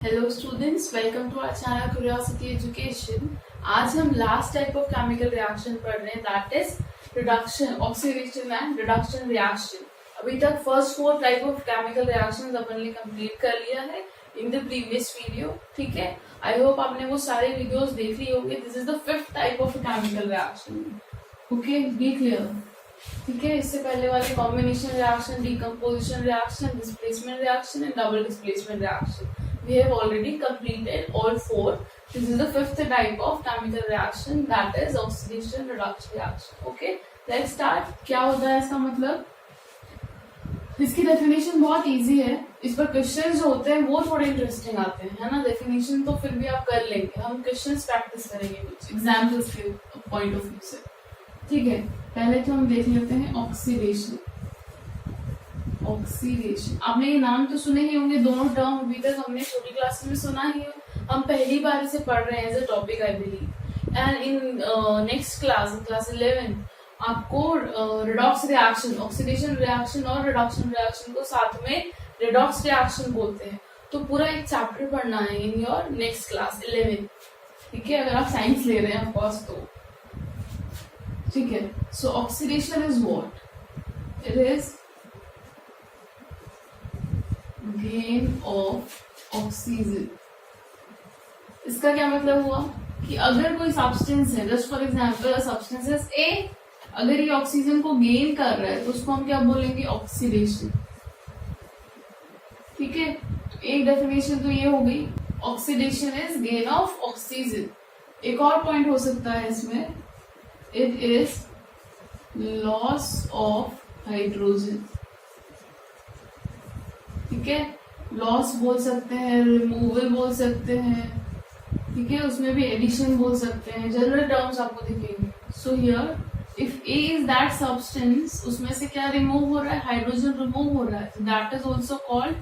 Hello students, welcome to our channel curiosity education. आज हम last type of chemical reaction पढ़ रहे हैं, that is reduction, oxidation and reduction reaction. अभी तक first 4 type of chemical reactions अपन ने कंप्लीट कर लिया है इन द प्रीवियस वीडियो। ठीक है, आई होप आपने वो सारे वीडियोस देख लिए होंगे। This is the 5th type of chemical reaction. Okay, be clear. ठीक है, इससे पहले वाले combination reaction, decomposition reaction, displacement reaction and double displacement reaction we have already completed all 4. This is the 5th type of chemical reaction, that is oxidation reduction reaction. Okay, let's start. क्या होता है इसका मतलब? इसकी definition बहुत easy है। इस पर क्वेश्चन जो होते हैं वो थोड़े इंटरेस्टिंग आते हैं, है ना। डेफिनेशन तो फिर भी आप कर लेंगे, हम क्वेश्चन प्रैक्टिस करेंगे कुछ एग्जाम्पल्स के पॉइंट ऑफ व्यू से। ठीक है, पहले तो हम देख लेते हैं ऑक्सीडेशन। ऑक्सीडेशन, आपने ये नाम तो सुने ही होंगे, दोनों टर्म अभी तक हमने छोटी क्लास में सुना ही है, हम पहली बार इसे पढ़ रहे हैं as a topic I believe. And in next class, class 11, आपको रिडॉक्स रिएक्शन, ऑक्सीडेशन रिएक्शन और रिडक्शन रिएक्शन को साथ में रिडॉक्स रिएक्शन बोलते हैं। तो पूरा एक चैप्टर पढ़ना है इन योर नेक्स्ट क्लास 11। ठीक है, अगर आप साइंस ले रहे हैं ऑफकोर्स तो। ठीक है, सो oxidation is what? It is gain of oxygen. इसका क्या मतलब हुआ कि अगर कोई सब्सटेंस है, just for example substance is a, अगर ये ऑक्सीजन को गेन कर रहा है तो उसको हम क्या बोलेंगे? ऑक्सीडेशन। ठीक है, एक डेफिनेशन तो ये हो गई, oxidation is gain of oxygen. एक और पॉइंट हो सकता है इसमें, it is loss of hydrogen. ठीक है, लॉस बोल सकते हैं, रिमूवल बोल सकते हैं। ठीक है, उसमें भी एडिशन बोल सकते हैं, जनरल टर्म्स आपको दिखेंगे। So here if A is that substance, उसमें से क्या रिमूव हो रहा है? हाइड्रोजन रिमूव हो रहा है, that is also called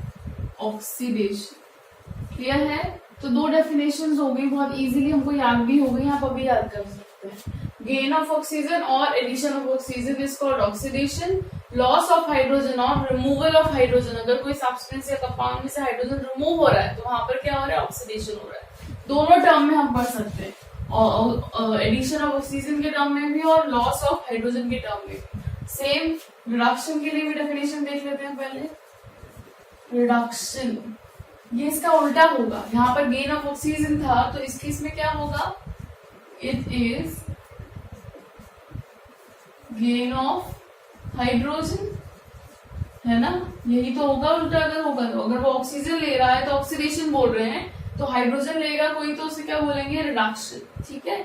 oxidation. Clear है? तो 2 डेफिनेशन हो गई, बहुत इजीली हमको याद भी हो गई, आप अभी याद कर सकते हैं। गेन ऑफ ऑक्सीजन और addition of oxygen is called oxidation. Loss of hydrogen और रिमूवल ऑफ हाइड्रोजन, अगर कोई सब्सटेंस या कंपाउंड में से हाइड्रोजन रिमूव हो रहा है तो वहां पर क्या हो रहा है? ऑक्सीडेशन हो रहा है। दोनों टर्म में हम पढ़ सकते हैं, और एडिशन ऑफ ऑक्सीजन के टर्म में भी और लॉस ऑफ हाइड्रोजन के टर्म में। सेम रिडक्शन के लिए भी डेफिनेशन देख लेते हैं पहले। रिडक्शन, ये इसका उल्टा होगा। यहाँ पर गेन ऑफ ऑक्सीजन था तो इस केस में क्या होगा? It is gain of hydrogen, है ना। यही तो होगा उल्टा अगर होगा तो। अगर वो ऑक्सीजन ले रहा है तो ऑक्सीडेशन बोल रहे हैं, तो हाइड्रोजन लेगा कोई तो उसे क्या बोलेंगे? रिडक्शन। ठीक है,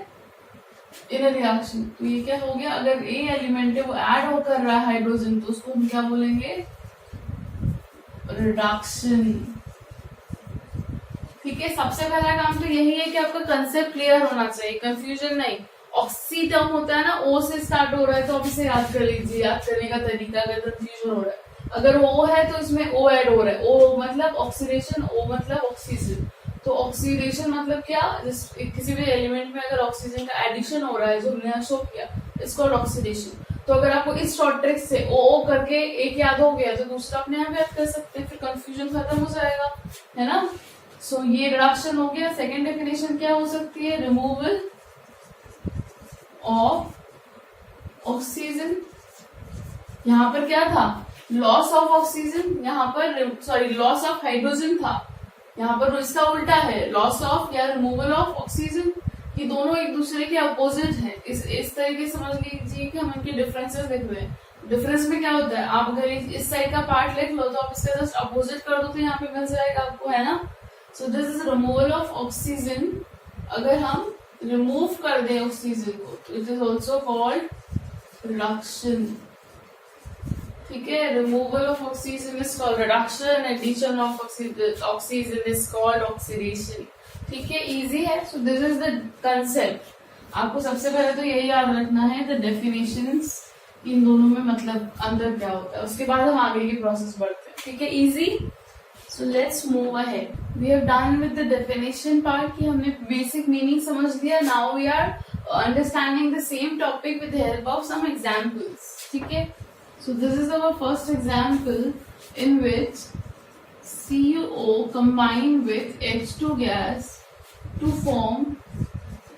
इन रिएक्शन। तो ये क्या हो गया? अगर ए एलिमेंट है वो ऐड हो कर रहा है हाइड्रोजन तो उसको हम क्या बोलेंगे? रिडक्शन। ठीक है, सबसे पहला काम तो यही है कि आपका कंसेप्ट क्लियर होना चाहिए, कंफ्यूजन नहीं। ऑक्सी टर्म होता है ना, ओ से स्टार्ट हो रहा है तो आप इसे याद कर लीजिए, याद करने का तरीका अगर कंफ्यूजन हो रहा है। अगर ओ है तो इसमें ओ ऐड हो रहा है, ओ मतलब ऑक्सीडेशन, ओ मतलब ऑक्सीजन। तो ऑक्सीडेशन मतलब क्या? किसी भी एलिमेंट में अगर ऑक्सीजन का एडिशन हो रहा है, जो हमने शो किया, इसको ऑक्सीडेशन। तो अगर आपको इस शॉर्ट ट्रिक से ओ करके एक याद हो गया तो दूसरा अपने आप याद कर सकते हैं, फिर कंफ्यूजन खत्म हो जाएगा, है ना। सो ये रिडक्शन हो गया। सेकेंड डेफिनेशन क्या हो सकती है? Removal of oxygen. यहाँ पर क्या था? लॉस ऑफ ऑक्सीजन, यहाँ पर सॉरी लॉस ऑफ हाइड्रोजन था, यहाँ पर इसका उल्टा है, लॉस ऑफ या रिमूवल ऑफ ऑक्सीजन। ये दोनों एक दूसरे के अपोजिट हैं। इस तरीके समझ लीजिए कि हम इनके डिफरेंसेस लिख रहे हैं। डिफरेंस में क्या होता है? आप अगर इस साइड का पार्ट लिख लो तो आप इसका जस्ट अपोजिट कर दो तो यहाँ पे मिल जाएगा आपको, है ना। So this is removal of oxygen. अगर हम रिमूव कर दें ऑक्सीजन को तो it is also called reduction. ठीक है, removal of oxygen is called reduction, addition of oxygen is called oxidation. ठीक है, इजी है। So this is the concept. आपको सबसे पहले तो यही याद रखना है, द डेफिनेशंस, इन दोनों में मतलब अंदर क्या होता है, उसके बाद हम आगे की प्रोसेस बढ़ते हैं। ठीक है, easy. So let's move ahead. We have done with the definition part कि हमने basic meaning समझ लिया. Now we are understanding the same topic with the help of some examples. ठीक है? So this is our first example in which CuO combine with H2 gas to form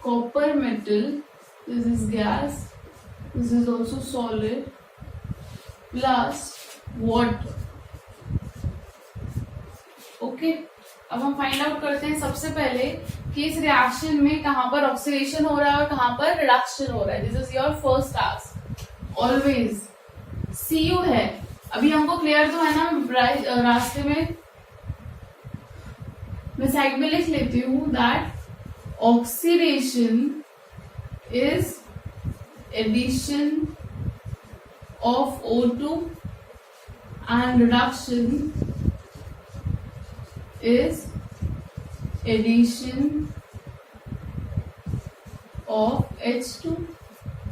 copper metal. This is gas, this is also solid, plus water. Okay, अब हम find out करते हैं सबसे पहले कि इस रिएक्शन में कहां पर ऑक्सीडेशन हो रहा है और कहां पर रिडक्शन हो रहा है. This is your first task. Always Cu है, अभी हमको क्लियर तो है ना. रास्ते में मैं साइड में लिख लेती हूँ that oxidation is addition of O2 and reduction is addition of H2.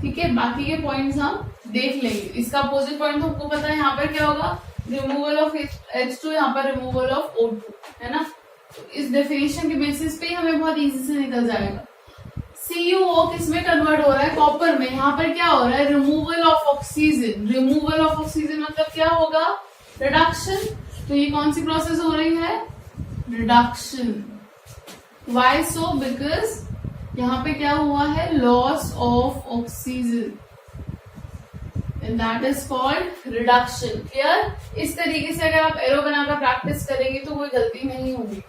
ठीक है, बाकी के पॉइंट्स हम देख लेंगे. इसका अपोजिट पॉइंट तो हमको पता है, यहाँ पर क्या होगा, रिमूवल ऑफ H2, यहाँ पर रिमूवल ऑफ O2, है ना. तो इस डेफिनेशन के बेसिस पे हमें बहुत इजी से निकल जाएगा. CuO किस में कन्वर्ट हो रहा है, कॉपर में. यहाँ पर क्या हो रहा है, removal of oxygen. Removal of oxygen मतलब क्या होगा, रिडक्शन. तो ये कौन सी प्रोसेस हो रही है, रिडक्शन. वाई सो, बिकॉज यहाँ पे क्या हुआ है, loss of oxygen, and that is called reduction. Clear. इस तरीके से अगर आप एरो बनाकर प्रैक्टिस करेंगे तो कोई गलती नहीं होगी.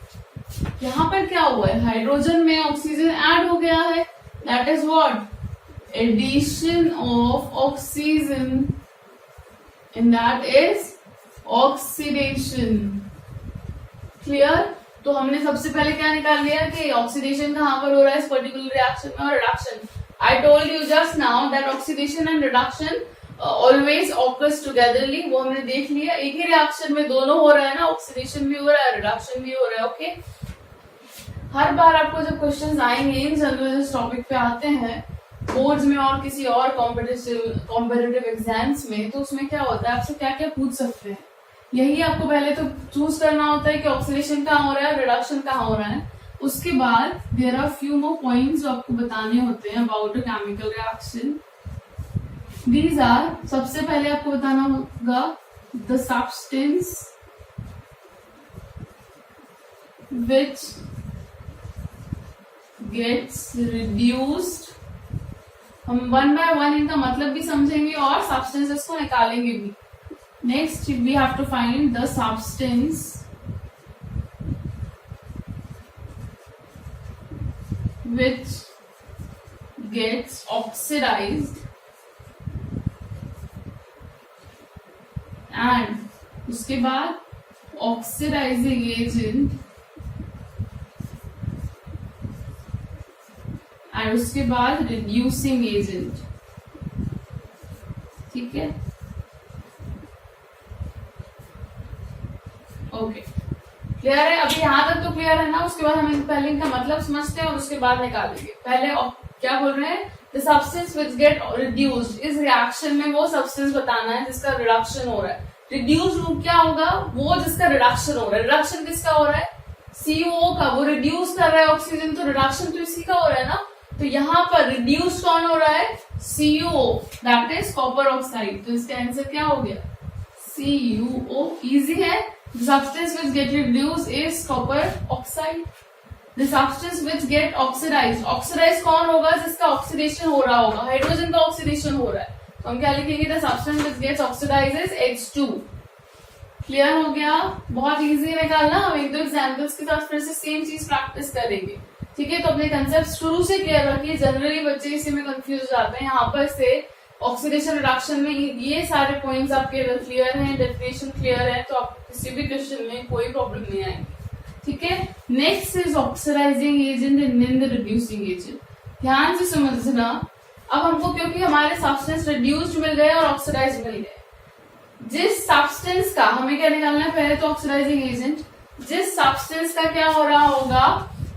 यहाँ पर क्या हुआ है, हाइड्रोजन में ऑक्सीजन ऐड हो गया है, that is what, addition of oxygen, and that is oxidation. Clear. तो हमने सबसे पहले क्या निकाल लिया कि ऑक्सीडेशन कहां पर हो रहा है इस पर्टिकुलर रिएक्शन में, और reduction. I told you just now that oxidation and reduction always occurs togetherly. वो हमने देख लिया. एक ही रिएक्शन में दोनों हो रहा है ना, ऑक्सीडेशन भी हो रहा है, रिडक्शन भी हो रहा है. ओके, हर बार आपको जब क्वेश्चंस आएंगे इन जनरल इस टॉपिक पे आते हैं बोर्ड्स में और किसी और कॉम्पिटिटिव एग्जाम्स में, तो उसमें क्या होता है, आपसे क्या क्या पूछ सकते हैं. यही आपको पहले तो चूज करना होता है कि ऑक्सीडेशन कहाँ हो रहा है, रिडक्शन कहाँ हो रहा है. उसके बाद there are few more points जो आपको बताने होते हैं about a chemical reaction. These are, सबसे पहले आपको बताना होगा the substance which gets reduced. हम वन बाय वन इनका मतलब भी समझेंगे और सब्सटेंसेस को निकालेंगे भी. Next, we have to find the substance which gets oxidized and उसके बाद oxidizing agent and उसके बाद reducing agent. ठीक है. ओके, क्लियर है. अभी यहाँ तक तो क्लियर है ना. उसके बाद हम पहले इनका मतलब समझते हैं और उसके बाद निकालेंगे. पहले क्या बोल रहे हैं, the substance which get reduced. इस रिएक्शन में वो सब्सटेंस बताना है जिसका रिडक्शन हो रहा है. रिड्यूस्ड क्या होगा, वो जिसका रिडक्शन हो रहा है. रिडक्शन किसका हो रहा है, CuO का. वो रिड्यूस कर रहा है ऑक्सीजन, तो रिडक्शन तो इसी का हो रहा है ना. तो यहाँ पर रिड्यूस कौन हो रहा है, CuO, that is copper oxide. तो इसका आंसर क्या हो गया, CuO. इजी है. The substance which get reduced is copper oxide. The substance which get oxidized. Oxidized कौन होगा, जिसका ऑक्सीडेशन हो रहा होगा. हाइड्रोजन का ऑक्सीडेशन हो रहा है, तो हम क्या लिखेंगे, the substance which gets oxidized is H2. Clear हो गया. बहुत इजी है निकालना. हम एक दो एग्जाम्पल्स के साथ फिर से सेम चीज प्रैक्टिस करेंगे. ठीक है. तो अपने कंसेप्ट शुरू से क्लियर रखिए. जनरली बच्चे इसी में कंफ्यूज हो जाते हैं. यहाँ पर से ऑक्सीडेशन रिडक्शन में ये सारे पॉइंट्स आपके क्लियर हैं, डेफिनेशन क्लियर है, तो आप किसी भी क्वेश्चन में कोई प्रॉब्लम नहीं आएगी. ठीक है. Next is oxidising agent and then the reducing agent. ध्यान से समझना. अब हमको क्योंकि हमारे सब्सटेंस रिड्यूस्ड मिल गए और ऑक्सीडाइज मिल गए, जिस सब्सटेंस का हमें क्या निकालना है, पहले तो ऑक्सीडाइजिंग एजेंट. जिस सब्सटेंस का क्या हो रहा होगा,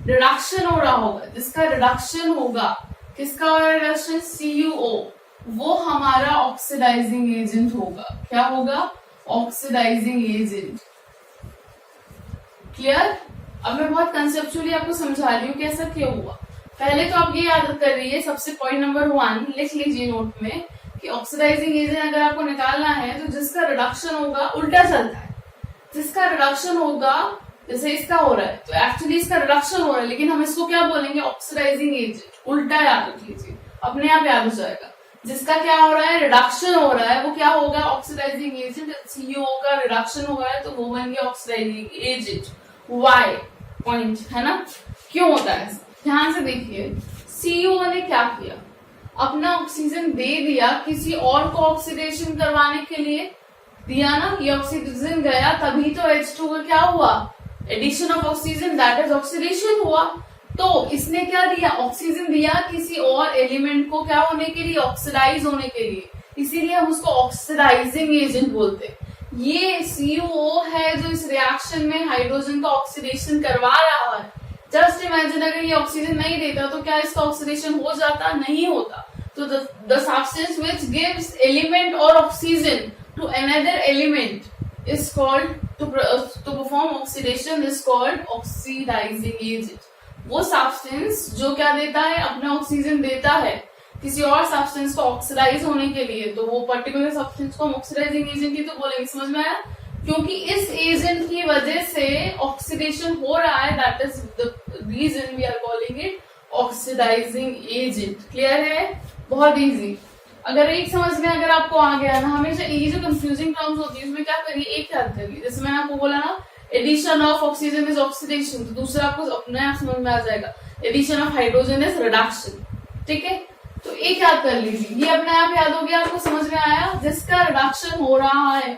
रिडक्शन हो रहा होगा, जिसका रिडक्शन होगा, किसका हो रहा है रिडक्शन, CuO, वो हमारा ऑक्सीडाइजिंग एजेंट होगा. क्या होगा, ऑक्सीडाइजिंग एजेंट. क्लियर. अब मैं बहुत कंसेप्चुअली आपको समझा रही हूँ कैसा क्या हुआ. पहले तो आप ये याद कर रही सबसे पॉइंट नंबर 1 लिख लीजिए नोट में कि ऑक्सीडाइजिंग एजेंट अगर आपको निकालना है तो जिसका रिडक्शन होगा उल्टा चलता है. जिसका रिडक्शन होगा, जैसे इसका हो रहा है तो एक्चुअली इसका रिडक्शन हो रहा है, लेकिन हम इसको क्या बोलेंगे, ऑक्सीडाइजिंग एजेंट। उल्टा याद रख लीजिए, अपने आप याद हो जाएगा। जिसका क्या हो रहा है, रिडक्शन हो रहा है, वो क्या होगा, ऑक्सीडाइजिंग एजेंट। सीओ का रिडक्शन हो रहा है तो वो बन गया ऑक्सीडाइजिंग एजेंट। वाई पॉइंट है ना, क्यों होता है ऐसा, ध्यान से देखिए। सीओ ने क्या किया, अपना ऑक्सीजन दे दिया, किसी और को ऑक्सीडेशन करवाने के लिए दिया ना, ये ऑक्सीजन गया तभी तो H2 का क्या हुआ, addition of oxygen, that is oxidation हुआ। तो इसने क्या दिया, ऑक्सीजन दिया किसी और एलिमेंट को क्या होने के लिए, ऑक्सीडाइज होने के लिए, इसीलिए हम उसको ऑक्सीडाइजिंग एजेंट बोलते हैं। ये CO है जो इस रिएक्शन में हाइड्रोजन का ऑक्सीडेशन करवा रहा है। जस्ट इमेजिन अगर ये ऑक्सीजन नहीं देता तो क्या इसका ऑक्सीडेशन हो जाता, नहीं होता। तो the substance which gives element or oxygen to another element is called to perform oxidation is called oxidising agent. वो सब्सटेंस जो क्या देता है, अपना ऑक्सीजन देता है किसी और सब्सटेंस को ऑक्सीडाइज होने के लिए, तो वो पर्टिकुलर सब्सटेंस को हम ऑक्सीडाइजिंग एजेंट ही तो बोलेंगे। समझ में आया, क्योंकि इस एजेंट की वजह से ऑक्सीडेशन हो रहा है, that is the reason we are calling it oxidising agent. Clear है, बहुत इजी। अगर एक समझ में अगर आपको आ गया ना, हमेशा ये जो कंफ्यूजिंग टर्म्स होती है उसमें क्या करिए, एक याद करिए। जैसे मैंने आपको बोला ना, addition of oxygen is oxidation, तो दूसरा आपको अपने आप समझ में आ जाएगा, addition of hydrogen is reduction. ठीक है, तो एक याद कर लीजिए, ये अपने आप याद हो गया, आपको समझ में आया। जिसका रिडक्शन हो रहा है,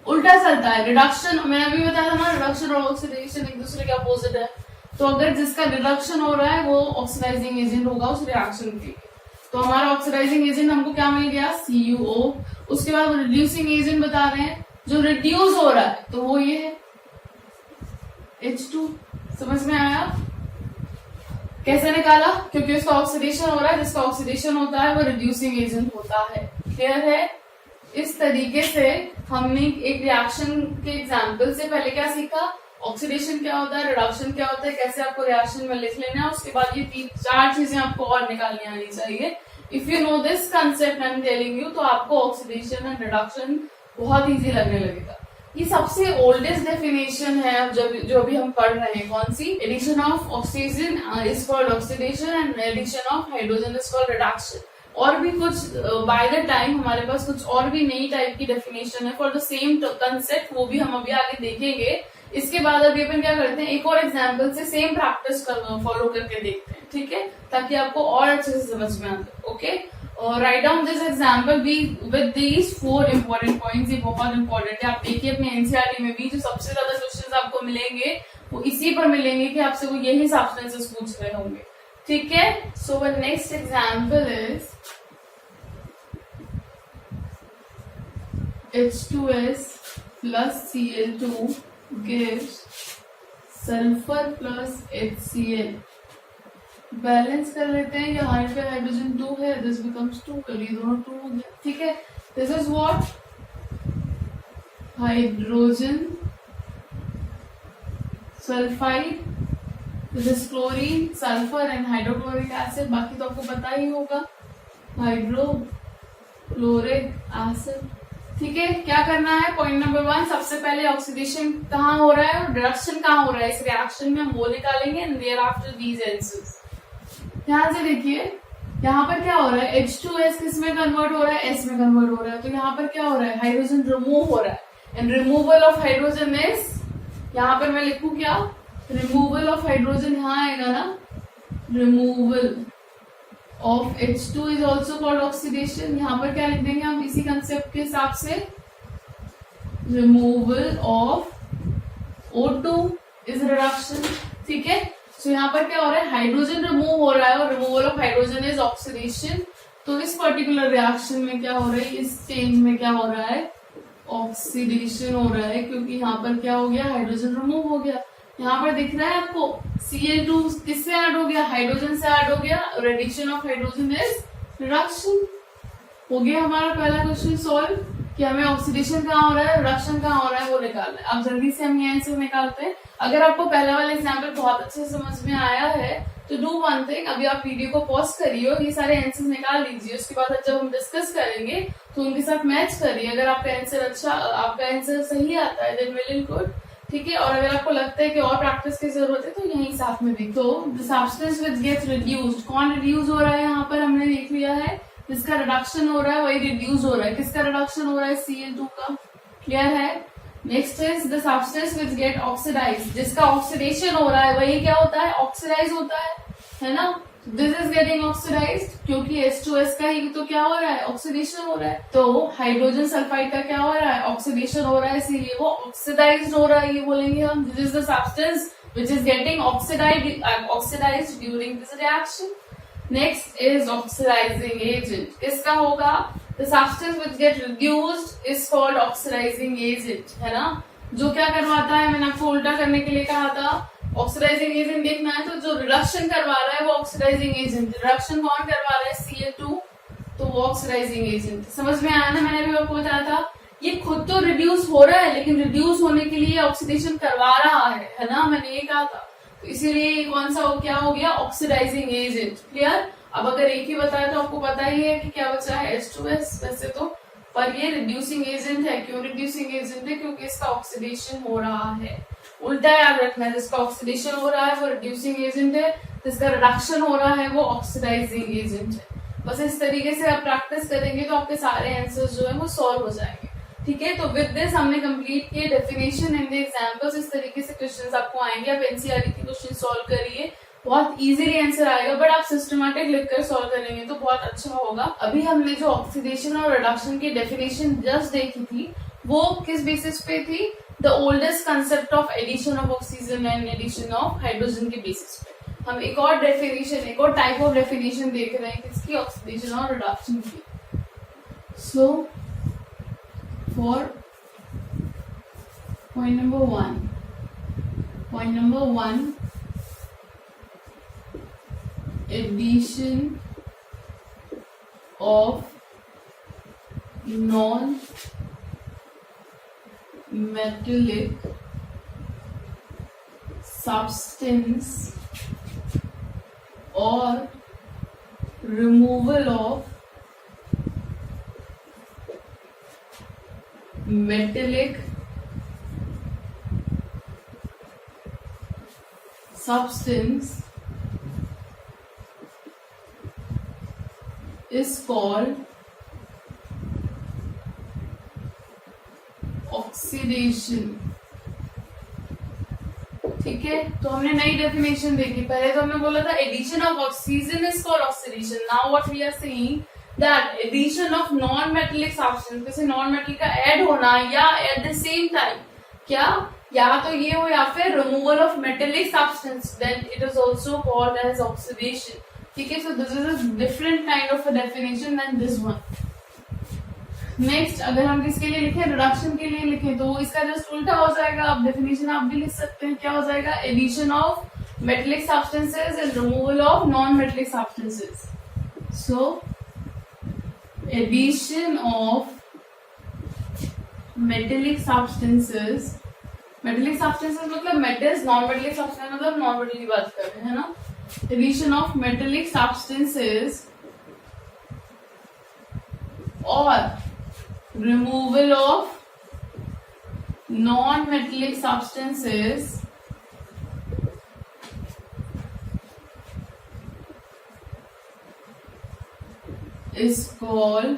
उल्टा चलता है रिडक्शन, मैंने अभी बताया था ना, रिडक्शन और ऑक्सीडेशन एक दूसरे के अपोजिट है। तो अगर जिसका रिडक्शन हो रहा है वो ऑक्सीडाइजिंग एजेंट होगा उस रिएक्शन के। तो हमारा ऑक्सीडाइजिंग एजेंट हमको क्या मिल गया, CuO। उसके बाद रिड्यूसिंग एजेंट बता रहे हैं, जो रिड्यूस हो रहा है तो वो ये है H2। समझ में आया, कैसे निकाला, क्योंकि उसका ऑक्सीडेशन हो रहा है, जिसका ऑक्सीडेशन होता है वो रिड्यूसिंग एजेंट होता है। क्लियर है। इस तरीके से हमने एक रिएक्शन के एग्जाम्पल से पहले क्या सीखा, ऑक्सीडेशन क्या होता है, रिडक्शन क्या होता है, कैसे आपको रिएक्शन में लिख लेना है। उसके बाद ये 3-4 चीजें आपको और निकालनी आनी चाहिए। If you know this concept I am telling you, तो आपको ऑक्सीडेशन एंड रिडक्शन बहुत इजी लगने लगेगा। ये सबसे ओल्डेस्ट डेफिनेशन है जो भी हम पढ़ रहे हैं, कौन सी, addition of oxygen is called oxidation and addition of hydrogen is called reduction. और भी कुछ बाय द टाइम हमारे पास कुछ और भी नई टाइप की डेफिनेशन है फॉर द सेम कंसेप्ट, वो भी हम अभी आगे देखेंगे। इसके बाद अभी अपन क्या करते हैं, एक और एग्जाम्पल से सेम प्रैक्टिस फॉलो करके देखते हैं, ठीक है, ताकि आपको और अच्छे से समझ में आए। Okay, write down this example be with these 4 important points. ये बहुत इंपॉर्टेंट है, आप देखिए अपने एनसीईआरटी में भी जो सबसे ज्यादा क्वेश्चन आपको मिलेंगे वो इसी पर मिलेंगे कि आपसे वो यही सब्सटेंसेस पूछ रहे होंगे। ठीक है, so one next example is H2S plus Cl2 gives sulfur plus HCl। Balance कर लेते हैं, यहाँ पे हाइड्रोजन 2 है, दिस बिकम्स 2, कल ये दोनों 2 हो गया। ठीक है, this is what, hydrogen sulphide, this is chlorine, sulphur and hydrochloric acid. बाकी तो आपको पता ही होगा, हाइड्रोक्लोरिक एसिड। ठीक है, क्या करना है, पॉइंट नंबर 1, सबसे पहले ऑक्सीडेशन कहाँ हो रहा है और रिडक्शन कहाँ हो रहा है इस रिएक्शन में, हम वो निकालेंगे and thereafter these answers. ध्यान से देखिए, यहाँ पर क्या हो रहा है, H2S किस में कन्वर्ट हो रहा है, S में कन्वर्ट हो रहा है। तो यहाँ पर क्या हो रहा है, हाइड्रोजन रिमूव हो रहा है and removal of hydrogen is, यहाँ पर मैं लिखूं क्या, रिमूवल ऑफ हाइड्रोजन, यहाँ आएगा ना, removal of H2 is also called oxidation. यहाँ पर क्या लिख देंगे हम इसी कंसेप्ट के हिसाब से, removal of O2 is reduction. ठीक है, सो यहाँ पर क्या हो रहा है, हाइड्रोजन रिमूव हो रहा है और removal of hydrogen is oxidation. तो इस पर्टिकुलर रिएक्शन में क्या हो रहा है, इस चेंज में क्या हो रहा है, ऑक्सीडेशन हो रहा है, क्योंकि यहाँ पर क्या हो गया, हाइड्रोजन रिमूव हो गया। यहाँ पर दिख रहा है आपको Cl2 किससे ऐड हो गया, हाइड्रोजन से ऐड हो गया, addition of hydrogen is reduction. हो गया हमारा पहला क्वेश्चन सॉल्व। कि हमें ऑक्सीडेशन कहाँ हो रहा है, रिडक्शन कहाँ हो रहा है वो निकालना है। अब जल्दी से हम ये आंसर निकालते हैं। अगर आपको पहला वाला एग्जाम्पल बहुत अच्छे से समझ में आया है तो डू वन थिंग, अभी आप वीडियो को पॉज करिए और ये सारे आंसर निकाल लीजिए। उसके बाद जब हम डिस्कस करेंगे तो उनके साथ मैच करिए। अगर आपका आंसर सही आता है देन वेल एंड गुड, ठीक है। और अगर आपको लगता है कि और प्रैक्टिस की जरूरत है तो यही साथ में देख। तो the substance which gets reduced, कौन रिड्यूस हो रहा है यहाँ पर हमने देख लिया है, जिसका रिडक्शन हो रहा है वही रिड्यूस हो रहा है। किसका रिडक्शन हो रहा है, Cl2 का, क्लियर है। Next is the substance which get oxidize, जिसका ऑक्सीडेशन हो रहा है वही क्या होता है, ऑक्सीडाइज होता है ना। दिस इज गेटिंग ऑक्सीडाइज क्योंकि H2S का ही तो क्या हो रहा है, ऑक्सीडेशन हो रहा है। तो हाइड्रोजन सल्फाइड का क्या हो रहा है, ऑक्सीडेशन हो रहा है, इसीलिए वो ऑक्सीडाइज हो रहा है, ये बोलेंगे हम। This is the substance which is getting oxidize during this reaction. Next is oxidising agent, किसका होगा, the substance which get reduced is called oxidising agent, है ना। जो क्या करवाता है, मैंने आपको उल्टा करने के लिए कहा था, ऑक्सीडाइजिंग एजेंट देखना है तो जो रिडक्शन करवा रहा है वो ऑक्सीडाइजिंग एजेंट, रिडक्शन कौन करवा रहा है, Cl2, तो वो ऑक्सीडाइजिंग एजेंट। समझ में आया ना, मैंने भी आपको बताया था ये खुद तो रिड्यूस हो रहा है लेकिन रिड्यूस होने के लिए ऑक्सीडेशन करवा रहा है ना, मैंने ये कहा था। तो इसीलिए कौन सा क्या हो गया, ऑक्सीडाइजिंग एजेंट, क्लियर। अब अगर एक ही बताया तो आपको पता ही है कि क्या बचा है, H2S वैसे तो, पर ये रिड्यूसिंग एजेंट है। क्यों रिड्यूसिंग एजेंट है, क्योंकि इसका ऑक्सीडेशन हो रहा है। उल्टा याद रखना है, जिसका ऑक्सीडेशन हो रहा है वो रिड्यूसिंग एजेंट है, जिसका रिडक्शन हो रहा है वो ऑक्सीडाइजिंग एजेंट है। बस इस तरीके से आप प्रैक्टिस करेंगे तो आपके सारे आंसर्स जो है वो सॉल्व हो जाएंगे, ठीक है। तो विद दिस हमने कंप्लीट किए डेफिनेशन एंड द एग्जांपल्स। इस तरीके से क्वेश्चंस आपको आएंगे, आप एनसीईआरटी के क्वेश्चन सॉल्व करिए, बहुत इजीली आंसर आएगा। बट आप सिस्टमैटिक लिखकर सॉल्व करेंगे तो बहुत अच्छा होगा। अभी हमने जो ऑक्सीडेशन और रिडक्शन की डेफिनेशन जस्ट देखी थी वो किस बेसिस पे थी, the oldest concept of addition of oxygen and addition of hydrogen के बेसिस पे। हम एक और डेफिनेशन, एक और टाइप ऑफ डेफिनेशन देख रहे हैं किसकी, ऑक्सीडेशन और रिडक्शन की। सो for point number one, addition of non-metallic substance or removal of metallic substance is called oxidation, ठीक है। तो हमने नई डेफिनेशन देखी। पहले तो हमने बोला था addition of oxygen is called oxidation. Now what we are saying that addition of non-metallic substance, जैसे non-metal का ऐड होना या at the same time क्या, या तो ये हो या फिर removal of metallic substance, then it is also called as oxidation, ठीक है। So this is a different kind of a definition than this one. Next अगर हम किसके लिए लिखें, रिडक्शन के लिए लिखें तो इसका जस्ट उल्टा हो जाएगा। आप डेफिनेशन आप भी लिख सकते हैं, क्या हो जाएगा, addition of metallic substances and removal of non metallic substances. So addition of metallic substances मतलब metals, non-metallic substance मतलब non-metal की बात कर रहे हैं, है ना। addition of metallic substances or removal of non-metallic substances is called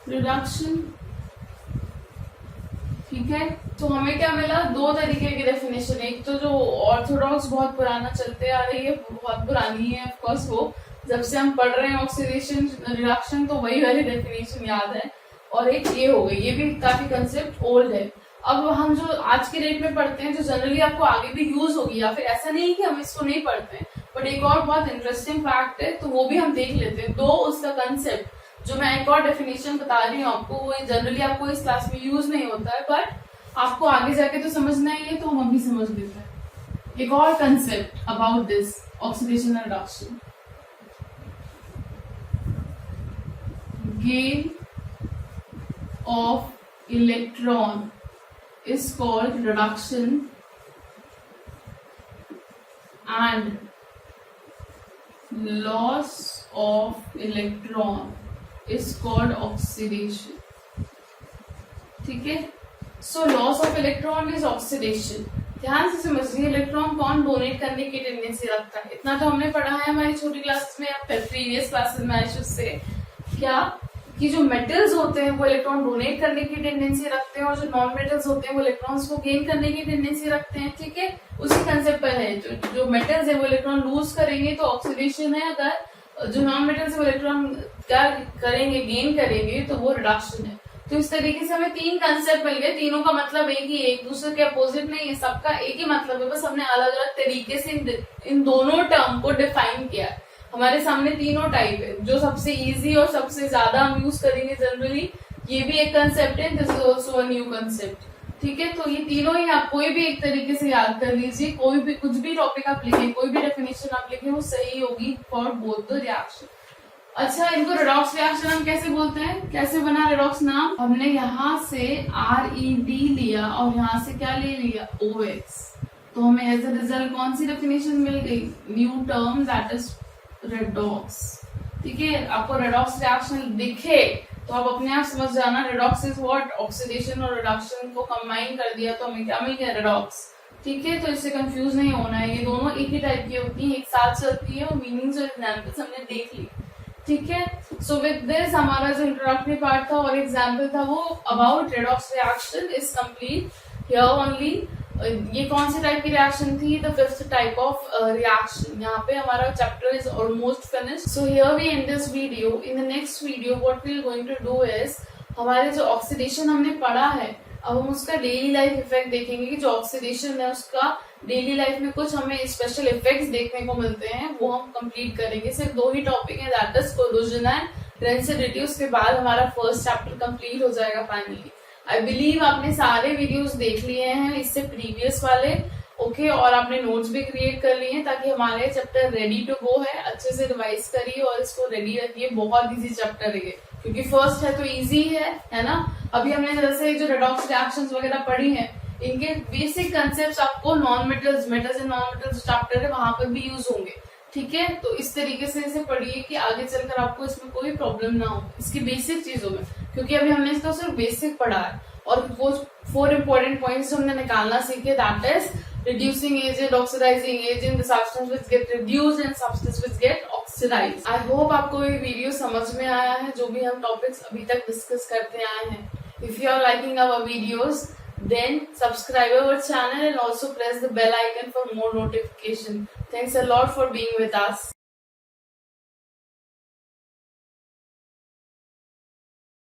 reduction, ठीक है। तो हमें क्या मिला, दो तरीके की डेफिनेशन। एक तो जो ऑर्थोडॉक्स बहुत पुराना चलते आ रही है, बहुत पुरानी है ऑफ कोर्स, वो जब से हम पढ़ रहे हैं ऑक्सीडेशन रिडक्शन तो वही वाली डेफिनेशन याद है। और एक ये हो गई, ये भी काफी कंसेप्ट ओल्ड है। अब हम जो आज के डेट में पढ़ते हैं जो जनरली आपको आगे भी यूज होगी, या फिर ऐसा नहीं कि हम इसको नहीं पढ़ते हैं, बट एक और बहुत इंटरेस्टिंग फैक्ट है तो वो भी हम देख लेते हैं। दो उसका कंसेप्ट जो मैं एक और डेफिनेशन बता रही हूँ आपको, वो जनरली आपको इस क्लास में यूज नहीं होता है बट आपको आगे जाके तो समझना ही है, तो हम अभी समझ लेते हैं। एक और concept about this oxidation and reduction, gain of electron is called reduction and loss of electron is called oxidation. ठीक है, so loss of electron is oxidation. ध्यान से समझिए, इलेक्ट्रॉन कौन डोनेट करने की टेंडेंसी रखता है, इतना तो हमने पढ़ा है हमारी छोटी क्लासेस में या प्रीवियस क्लासेस में. आई शुड से क्या कि जो मेटल्स होते हैं वो इलेक्ट्रॉन डोनेट करने की टेंडेंसी रखते हैं और जो नॉन मेटल्स होते हैं वो इलेक्ट्रॉन्स को गेन करने की टेंडेंसी रखते हैं. ठीक है, उसी कंसेप्ट पर है. जो मेटल्स है वो इलेक्ट्रॉन लूज करेंगे तो ऑक्सीडेशन है, अगर जो नॉन मेटल्स है वो इलेक्ट्रॉन क्या करेंगे, गेन करेंगे, तो वो रिडक्शन है. तो इस तरीके से हमें तीन कंसेप्ट मिल गए, तीनों का मतलब एक ही, एक दूसरे के अपोजिट नहीं है, सबका एक ही मतलब है, बस हमने अलग अलग तरीके से इन दोनों टर्म को डिफाइन किया. हमारे सामने तीनों टाइप है, जो सबसे इजी और सबसे ज्यादा हम यूज करेंगे जनरली, ये भी एक कंसेप्ट है, this is also a new concept. ठीक है, तो ये तीनों ही आप कोई भी एक तरीके से याद कर लीजिए. कोई भी कुछ भी टॉपिक आप लिखें, कोई भी डेफिनेशन आप लिखें, वो सही होगी फॉर बोथ द रिएक्शन. अच्छा, इनको रेडॉक्स रिएक्शन हम कैसे बोलते हैं, कैसे बना रेडॉक्स नाम, हमने यहाँ से RED लिया और यहाँ से क्या ले लिया, OX. तो हमें एज ए रिजल्ट कौन सी डेफिनेशन मिल गई, new term that is redox. ठीक है, आपको रेडॉक्स रिएक्शन दिखे तो आप अपने आप समझ जाना रेडॉक्स इज व्हाट, ऑक्सीडेशन और रिडक्शन को कंबाइन कर दिया तो हमें क्या मिल गया, रेडॉक्स. ठीक है, तो इससे कंफ्यूज नहीं होना है, ये दोनों एक ही टाइप की होती है, एक साथ चलती है और मीनिंग्स और एग्जाम्पल्स हमने देख ली. ठीक है, सो विद दिस हमारा जो इंट्रोडक्टरी पार्ट था और एग्जाम्पल था वो about redox reaction is complete here only. ये कौन सी टाइप की रिएक्शन थी, the fifth type of reaction. यहाँ पे हमारा chapter is almost finished. So here we end this video. In the next video what we are going to do is, हमारे जो ऑक्सीडेशन हमने पढ़ा है, अब हम उसका डेली लाइफ इफेक्ट देखेंगे कि जो ऑक्सीडेशन है उसका डेली लाइफ में कुछ हमें स्पेशल इफेक्ट्स देखने को मिलते हैं, वो हम कंप्लीट करेंगे. सिर्फ दो ही टॉपिक है, that is corrosion and rancidity. उसके बाद हमारा फर्स्ट चैप्टर कंप्लीट हो जाएगा फाइनली. आई बिलीव आपने सारे वीडियोस देख लिए हैं इससे प्रीवियस वाले, ओके, और आपने नोट्स भी क्रिएट कर लिए हैं ताकि हमारे चैप्टर रेडी टू गो है. अच्छे से रिवाइज करिए और इसको रेडी रखिए. बहुत इजी चैप्टर है ये, क्योंकि फर्स्ट है तो इजी है ना. अभी हमने जैसे जो रेडॉक्स रिएक्शंस वगैरह पढ़ी हैं, इनके बेसिक कंसेप्ट आपको non metals and non metals chapter है वहां पर भी यूज होंगे. ठीक है, तो इस तरीके से इसे पढ़िए कि आगे चलकर आपको इसमें कोई प्रॉब्लम ना हो इसकी बेसिक चीजों में, क्योंकि अभी हमने इसका सिर्फ बेसिक पढ़ा है. और वो 4 इंपॉर्टेंट पॉइंट्स हमने निकालना सीखे, that is reducing agent, oxidizing agent, the substance which get reduced and substance which get oxidized. I hope आपको ये वीडियो समझ में आया है, जो भी हम टॉपिक्स अभी तक डिस्कस करते आए हैं. If you are liking our videos, then subscribe our channel and also press the bell icon for more notification. Thanks a lot for being with us.